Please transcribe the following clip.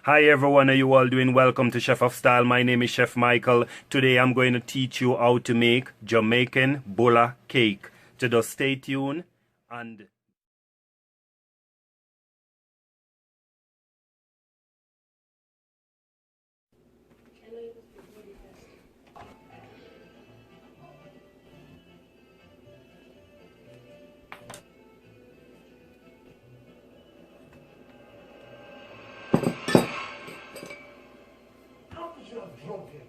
Hi everyone, how you all doing? Welcome to Chef of Style. My name is Chef Michael. Today I'm going to teach you how to make Jamaican Bulla Cake. So just stay tuned and... How could you have drunk him?